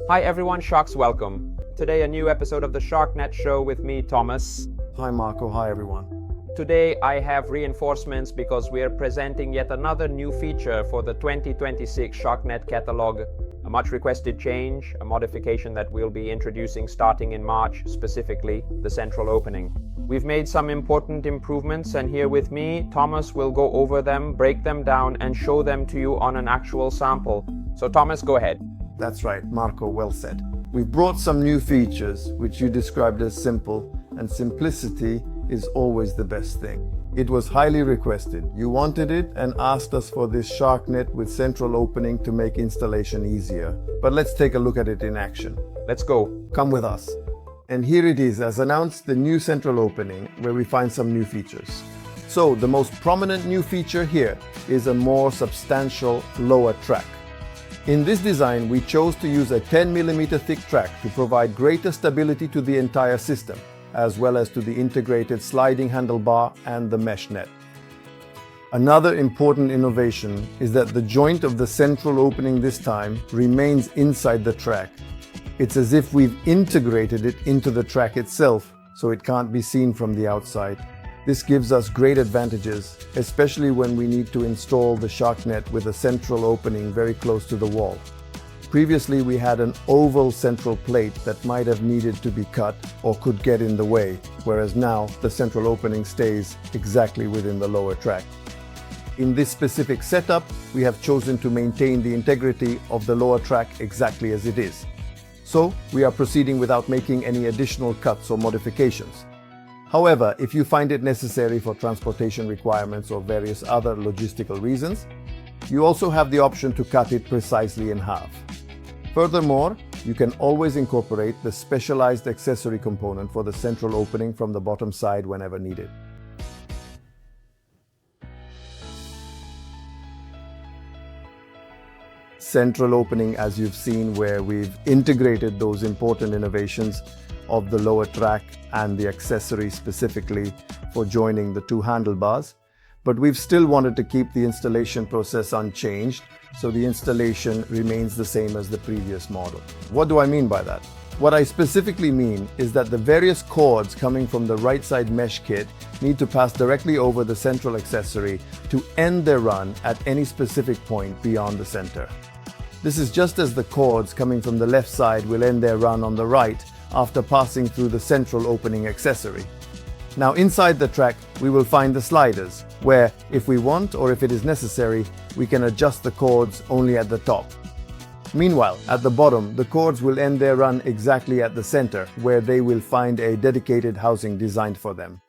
Hi everyone, Sharks welcome. Today a new episode of the SharkNet show with me, Thomas. Hi Marco, hi everyone. Today I have reinforcements because we are presenting yet another new feature for the 2026 SharkNet catalog. A much requested change, a modification that we'll be introducing starting in March, specifically the central opening. We've made some important improvements, and here with me, Thomas will go over them, break them down, and show them to you on an actual sample. So Thomas, go ahead. That's right, Marco, well said. We've brought some new features which you described as simple, and simplicity is always the best thing. It was highly requested. You wanted it and asked us for this SharkNet with central opening to make installation easier. But let's take a look at it in action. Let's go. Come with us. And here it is, as announced, the new central opening, where we find some new features. So the most prominent new feature here is a more substantial lower track. In this design, we chose to use a 10mm thick track to provide greater stability to the entire system, as well as to the integrated sliding handlebar and the mesh net. Another important innovation is that the joint of the central opening this time remains inside the track. It's as if we've integrated it into the track itself, so it can't be seen from the outside. This gives us great advantages, especially when we need to install the SharkNet with a central opening very close to the wall. Previously, we had an oval central plate that might have needed to be cut or could get in the way, whereas now the central opening stays exactly within the lower track. In this specific setup, we have chosen to maintain the integrity of the lower track exactly as it is. So, we are proceeding without making any additional cuts or modifications. However, if you find it necessary for transportation requirements or various other logistical reasons, you also have the option to cut it precisely in half. Furthermore, you can always incorporate the specialized accessory component for the central opening from the bottom side whenever needed. Central opening, as you've seen, where we've integrated those important innovations of the lower track and the accessory specifically for joining the two handlebars. But we've still wanted to keep the installation process unchanged, so the installation remains the same as the previous model. What do I mean by that? What I specifically mean is that the various cords coming from the right side mesh kit need to pass directly over the central accessory to end their run at any specific point beyond the center. This is just as the cords coming from the left side will end their run on the right after passing through the central opening accessory. Now inside the track, we will find the sliders, where if we want or if it is necessary, we can adjust the cords only at the top. Meanwhile, at the bottom, the cords will end their run exactly at the center, where they will find a dedicated housing designed for them.